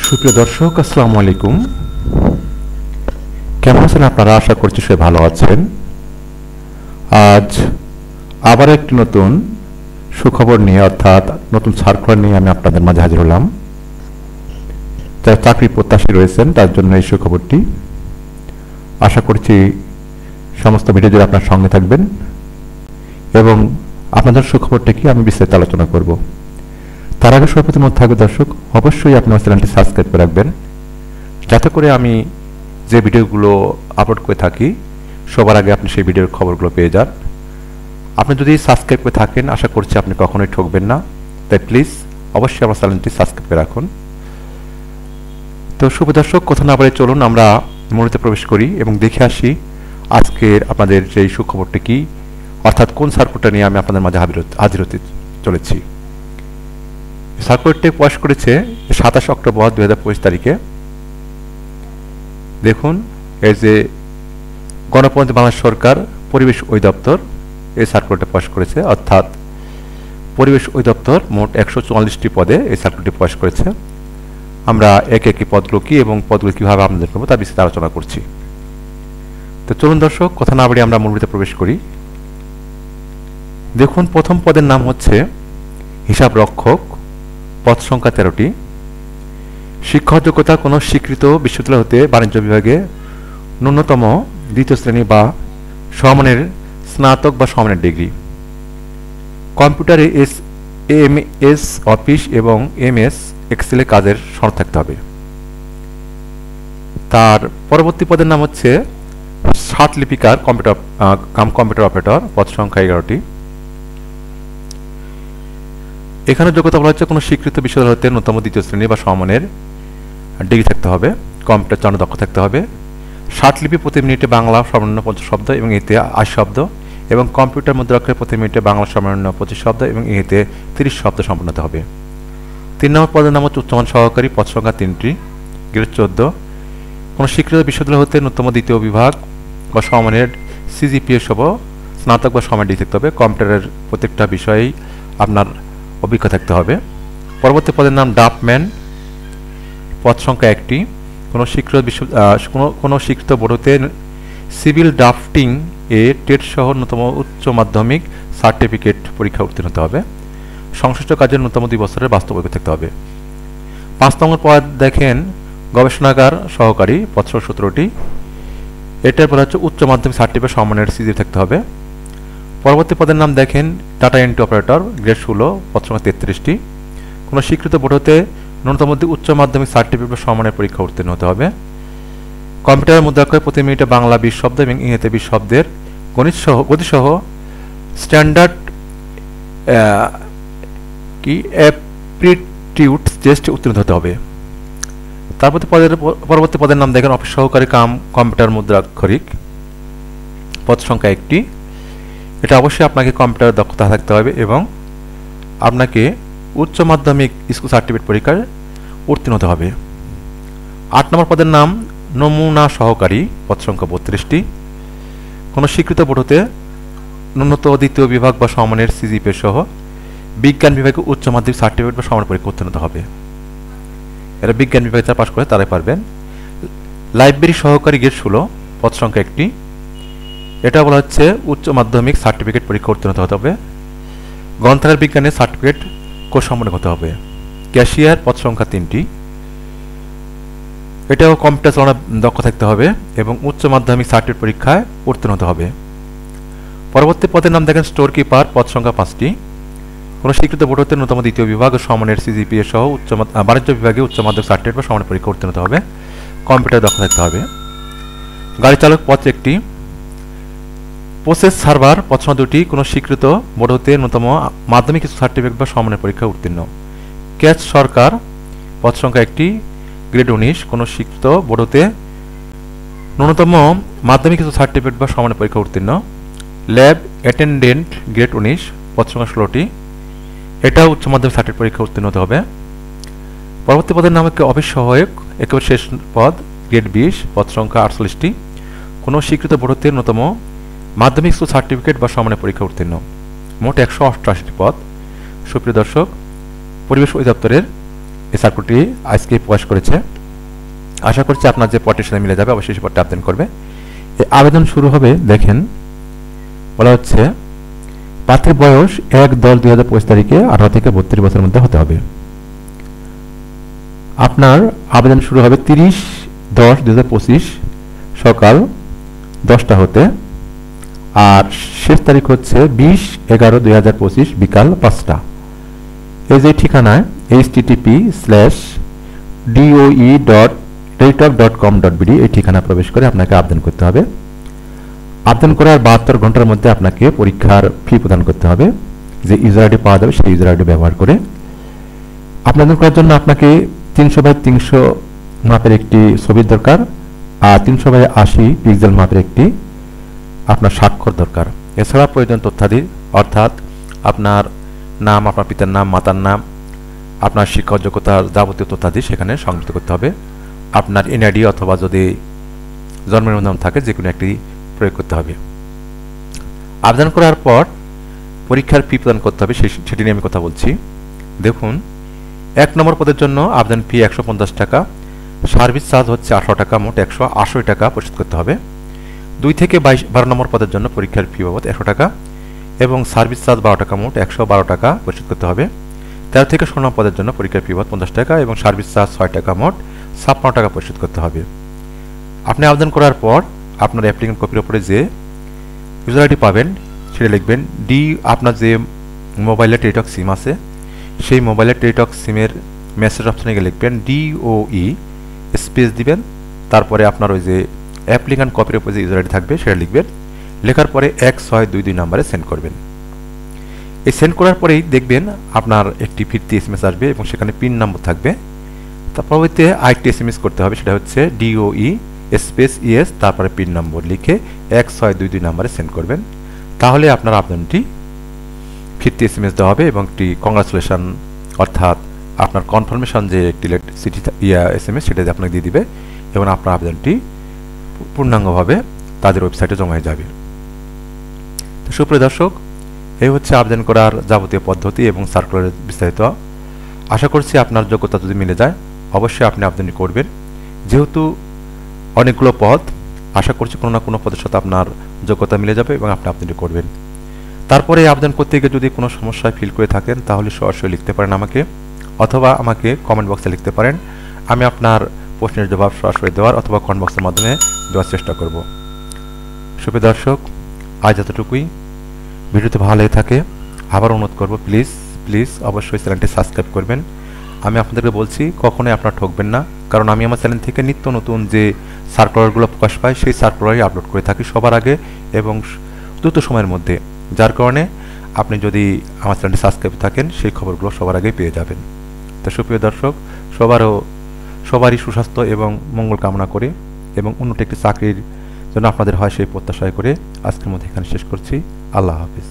সুপ্রিয় দর্শক, আসসালামু আলাইকুম। কেমন আছেন আপনারা? আশা করছি সবাই ভালো আছেন। আজ আবার একটি নতুন সুখবর নিয়ে, অর্থাৎ নতুন সার্কুলার নিয়ে আমি আপনাদের মাঝে হাজির হলাম। যারা চাকরি প্রত্যাশী রয়েছেন তার জন্য এই সুখবরটি। আশা করছি সমস্ত ভিডিও জুড়ে আপনার সঙ্গে থাকবেন এবং আপনাদের সুখবরটিকে আমি বিস্তারিত আলোচনা করব। তার আগে সর্বপ্রথম থাকবে দর্শক, অবশ্যই আপনার চ্যানেলটি সাবস্ক্রাইব করে রাখবেন, যাতে করে আমি যে ভিডিওগুলো আপলোড করে থাকি সবার আগে আপনি সেই ভিডিওর খবরগুলো পেয়ে যান। আপনি যদি সাবস্ক্রাইব করে থাকেন, আশা করছি আপনি কখনোই ঠকবেন না। তাই প্লিজ অবশ্যই আমার চ্যানেলটি সাবস্ক্রাইব করে রাখুন। তো শুভ দর্শক, কথা না বলে চলুন আমরা মূলত প্রবেশ করি এবং দেখে আসি আজকের আপনাদের সেই সুখবরটি কি, অর্থাৎ কোন সার্কুলারটা নিয়ে আমি আপনাদের মাঝে হাজির হতে চলেছি। সার্কুলারটি প্রকাশ করেছে 27 অক্টোবর 2025 তারিখে। দেখুন, এই যে গণপ্রজাতন্ত্রী বাংলাদেশ সরকার পরিবেশ অধিদপ্তর এই সার্কুলারটি প্রকাশ করেছে, অর্থাৎ পরিবেশ অধিদপ্তর মোট 144টি পদে এই সার্কুলারটি প্রকাশ করেছে। আমরা একে একে পদগুলো কি এবং পদগুলো কীভাবে আমাদের করবো তার বিস্তারিত আলোচনা করছি। তো চলুন দর্শক, কথা না বাড়িয়ে আমরা মূল ভিতরে প্রবেশ করি। দেখুন, প্রথম পদের নাম হচ্ছে হিসাব রক্ষক, পদ সংখ্যা 13টি। শিক্ষক যোগ্যতা কোনো স্বীকৃত বিশ্ববিদ্যালয় হতে বাণিজ্য বিভাগে ন্যূনতম দ্বিতীয় শ্রেণী বা সমমানের স্নাতক বা সমমানের ডিগ্রি। কম্পিউটারে এমএস অফিস এবং এমএস এক্সেলে কাজের সনদ থাকতে হবে। তার পরবর্তী পদের নাম হচ্ছে ষাট লিপিকার কম্পিউটার অপারেটর, পদ সংখ্যা 11টি। এখানে যোগ্যতা বলা হচ্ছে কোনো স্বীকৃত বিশ্ববিদ্যালয় হতে ন্যূনতম দ্বিতীয় শ্রেণী বা সমমানের ডিগ্রি থাকতে হবে, কম্পিউটার চালানো দক্ষ থাকতে হবে। 60 লিপি প্রতি মিনিটে বাংলা সর্বনিম্ন 50 শব্দ এবং এতে 80 শব্দ, এবং কম্পিউটার মুদ্রাক্ষরে প্রতি মিনিটে বাংলা সর্বনিম্ন 25 শব্দ এবং এতে 30 শব্দ সম্পন্ন হতে হবে। 3 নম্বর পদের নাম হচ্ছে উচ্চমান সহকারী, পদ সংখ্যা 3টি, গ্রেড 14। কোনো স্বীকৃত বিশ্ববিদ্যালয় হতে ন্যূনতম দ্বিতীয় বিভাগ বা সমমানের সিজিপিএ সহ স্নাতক বা সমমানের ডিগ্রি থাকতে হবে। কম্পিউটারের প্রত্যেকটা বিষয়েই আপনার অভিজ্ঞতা থাকতে হবে। পরবর্তী পদের নাম ডাফম্যান, পদ সংখ্যা 1টি। কোনো স্বীকৃত বোর্ডতে সিভিল ড্রাফটিং এ টেট সহ ন্যূনতম উচ্চ মাধ্যমিক সার্টিফিকেট পরীক্ষা উত্তীর্ণ হতে হবে। সংশ্লিষ্ট কাজের ন্যূনতম 2 বছরের বাস্তব অভিজ্ঞতা থাকতে হবে। 5 নম্বর পদ দেখেন গবেষণাগার সহকারী, পদ 17টি। এটার বলা হচ্ছে উচ্চ মাধ্যমিক সার্টিফিকেট সমমানের সিজি থাকতে হবে। পরবর্তী পদের নাম দেখেন ডাটা এন্ট্রি অপারেটর, গ্রেড 16, পদ সংখ্যা 33টি। কোনো স্বীকৃত বোর্ড হতে ন্যূনতম উচ্চ মাধ্যমিক সার্টিফিকেট বা সমমানের পরীক্ষা উত্তীর্ণ হতে হবে। কম্পিউটারের মুদ্রাক্ষরে প্রতি মিনিটে বাংলা 20 শব্দ এবং ইংরেজিতে 20 শব্দের গতিসহ স্ট্যান্ডার্ড অ্যাপটিটিউড টেস্ট উত্তীর্ণ হতে হবে। পরবর্তী পদের নাম দেখেন অফিস সহকারী কম্পিউটার মুদ্রাক্ষরিক, পদ সংখ্যা 1টি। এটা অবশ্যই আপনাকে কম্পিউটার দক্ষতা থাকতে হবে এবং আপনাকে উচ্চ মাধ্যমিক স্কুল সার্টিফিকেট পরীক্ষায় উত্তীর্ণ হতে হবে। 8 নম্বর পদের নাম নমুনা সহকারী, পদ সংখ্যা 32টি। কোনো স্বীকৃত বোর্ড হতে ন্যূনতম দ্বিতীয় বিভাগ বা সমমানের সিজিপিএ সহ বিজ্ঞান বিভাগে উচ্চ মাধ্যমিক সার্টিফিকেট বা সমমানের পরীক্ষা উত্তীর্ণ হতে হবে। এরা বিজ্ঞান বিভাগে যারা পাশ করে তারাই পারবেন। লাইব্রেরি সহকারী, গ্রেড 16, পদ সংখ্যা 1টি। এটা বলা হচ্ছে উচ্চ মাধ্যমিক সার্টিফিকেট পরীক্ষা উত্তীর্ণ হতে হবে। গ্রন্থাগার বিজ্ঞানের সার্টিফিকেট কোর্স সম্পন্ন হতে হবে। ক্যাশিয়ার, পদ সংখ্যা 3টি। এটাও কম্পিউটার চালানোর দক্ষ থাকতে হবে এবং উচ্চ মাধ্যমিক সার্টিফিকেট পরীক্ষায় উত্তীর্ণ হতে হবে। পরবর্তী পদের নাম দেখেন স্টোর কিপার, পদ সংখ্যা 5টি। কোনো স্বীকৃত বোর্ড হতে ন্যূনতম দ্বিতীয় বিভাগ ও সমমানের সিজিপিএ সহ বাণিজ্য বিভাগে উচ্চ মাধ্যমিক সার্টিফিকেট বা সমমানের পরীক্ষা উত্তীর্ণ হতে হবে। কম্পিউটার দক্ষ থাকতে হবে। গাড়ি চালক, পদ 1টি। প্রসেস সার্ভার, পদ সংখ্যা 2টি। কোনো স্বীকৃত বোর্ড হতে ন্যূনতম মাধ্যমিক সার্টিফিকেট বা সমমানের পরীক্ষা উত্তীর্ণ। ক্যাচ সরকার, পদ সংখ্যা 1টি, গ্রেড 19। কোনো স্বীকৃত বোর্ড হতে ন্যূনতম মাধ্যমিক সার্টিফিকেট বা সমমানের পরীক্ষা উত্তীর্ণ। ল্যাব অ্যাটেন্ডেন্ট, গ্রেড 19, পদ সংখ্যা 16টি। এটাও উচ্চ মাধ্যমিক সার্টিফিকেট পরীক্ষা উত্তীর্ণ হতে হবে। পরবর্তী পদের নাম হচ্ছে অফিস সহায়ক, একেবারে শেষ পদ, গ্রেড 20, পদ সংখ্যা 48টি। কোনো স্বীকৃত বোর্ড হতে ন্যূনতম মাধ্যমিক স্কুল সার্টিফিকেট বা সমমানের পরীক্ষা উত্তীর্ণ। মোট 188টি পদ। সুপ্রিয় দর্শক, পরিবেশ অধিদপ্তরের এই সার্কুলারটি আজকে প্রকাশ করেছে। আশা করছি আপনার যে পটের সাথে মিলে যাবে, অবশ্যই সেই পটে আবেদন করবে। এই আবেদন শুরু হবে, দেখেন বলা হচ্ছে প্রার্থীর বয়স 1/10/2025 তারিখে 18 থেকে 32 বছরের মধ্যে হতে হবে। আপনার আবেদন শুরু হবে 30/10/2025 সকাল 10টা হতে, আর শেষ তারিখ হচ্ছে 20/11/2025 বিকাল 5টা। এই যে ঠিকানায় http://doe.reitoc.com.bd এই ঠিকানা প্রবেশ করে আপনাকে আবেদন করতে হবে। আবেদন করার 72 ঘন্টার মধ্যে আপনাকে পরীক্ষার ফি প্রদান করতে হবে। যে ইউজার আইডি পাওয়া যাবে সেই ইউজার আইডি ব্যবহার করে আবেদন করার জন্য আপনাকে 300x300 মাপের একটি ছবির দরকার, আর 300x80 পিক্সেল মাপের একটি আপনার স্বাক্ষর দরকার। এছাড়া প্রয়োজন তথ্যাদি অর্থাৎ আপনার নাম, আপনার পিতার নাম, মাতার নাম, আপনার শিক্ষা যোগ্যতার যাবতীয় তথ্যাদি সেখানে সংযুক্ত করতে হবে। আপনার এনআইডি অথবা যদি জন্মের নিবন্ধন থাকে যে কোনো একটি প্রয়োগ করতে হবে। আবেদন করার পর পরীক্ষার ফি প্রদান করতে হবে, সেটি নিয়ে আমি কথা বলছি। দেখুন, 1 নম্বর পদের জন্য আবেদন ফি 150 টাকা, সার্ভিস চার্জ হচ্ছে 18 টাকা, মোট 180 টাকা পরিশোধ করতে হবে। 2 থেকে 12 নম্বর পদের জন্য পরীক্ষার ফি বাবদ 100 টাকা এবং সার্ভিস চার্জ 12 টাকা, মোট 112 টাকা পরিশোধ করতে হবে। 13 থেকে 16 নম্বর পদের জন্য পরীক্ষার ফি বাবদ 50 টাকা এবং সার্ভিস চার্জ 6 টাকা, মোট 56 টাকা পরিশোধ করতে হবে। আপনি আবেদন করার পর আপনার অ্যাপ্লিকেন্ট কপির উপরে যে ইউজার আইডি পাবেন সেটা লিখবেন। আপনার যে মোবাইলে টেলিটক সিম আছে সেই মোবাইলের টেলিটক সিমের মেসেজ অপশনে গিয়ে লিখবেন DOE স্পেস দিবেন, তারপরে আপনার ওই যে অ্যাপ্লিকেন্ট কপির উপরে যে ইউজার আইডি থাকবে সেটা লিখবেন। লেখার পরে 1622 নাম্বারে সেন্ড করবেন। এই সেন্ড করার পরেই দেখবেন আপনার একটি ফিরতি SMS আসবে এবং সেখানে পিন নম্বর থাকবে। তার পরবর্তীতে আরেকটি SMS করতে হবে, সেটা হচ্ছে DOE স্পেস ইএস তারপরে পিন নম্বর লিখে 1622 নাম্বারে সেন্ড করবেন। তাহলে আপনার আবেদনটি ফিরতি SMS দেওয়া হবে এবং একটি কংগ্রাচুলেশন অর্থাৎ আপনার কনফার্মেশন যে একটি SMS সেটা আপনাকে দিয়ে দিবে এবং আপনার আবেদনটি পূর্ণাঙ্গভাবে তাদের ওয়েবসাইটে জমা হয়ে যাবে। তো সুপ্রিয় দর্শক, এই হচ্ছে আবেদন করার যাবতীয় পদ্ধতি এবং সার্কুলারের বিস্তারিত। আশা করছি আপনার যোগ্যতা যদি মিলে যায় অবশ্যই আপনি আবেদনটি করবেন। যেহেতু অনেকগুলো পদ, আশা করছি কোনো না কোনো পদের সাথে আপনার যোগ্যতা মিলে যাবে এবং আপনি আবেদনটি করবেন। তারপরে আবেদন করতে গিয়ে যদি কোনো সমস্যায় ফিল করে থাকেন তাহলে সরাসরি লিখতে পারেন আমাকে, অথবা আমাকে কমেন্ট বক্সে লিখতে পারেন। আমি আপনার প্রশ্নের জবাব সরাসরি দেওয়ার অথবা কমেন্ট বক্সের মাধ্যমে দেওয়ার চেষ্টা করব। সুপ্রিয় দর্শক, আজ এতটুকুই। ভিডিওতে ভালো লেগে থাকে আবার অনুরোধ করব, প্লিজ অবশ্যই চ্যানেলটি সাবস্ক্রাইব করবেন। আমি আপনাদেরকে বলছি কখনোই আপনারা ঠকবেন না, কারণ আমি আমার চ্যানেল থেকে নিত্য নতুন যে সার্কুলারগুলো প্রকাশ পায় সেই সার্কুলারই আপলোড করে থাকি সবার আগে এবং দ্রুত সময়ের মধ্যে, যার কারণে আপনি যদি আমার চ্যানেলটি সাবস্ক্রাইব থাকেন সেই খবরগুলো সবার আগে পেয়ে যাবেন। তো সুপ্রিয় দর্শক, সবারই সুস্বাস্থ্য এবং মঙ্গল কামনা করে এবং উন্নত একটি চাকরির জন্য আপনাদের হয় সেই প্রত্যাশা করে আজকের মধ্যে এখানে শেষ করছি। আল্লাহ হাফিজ।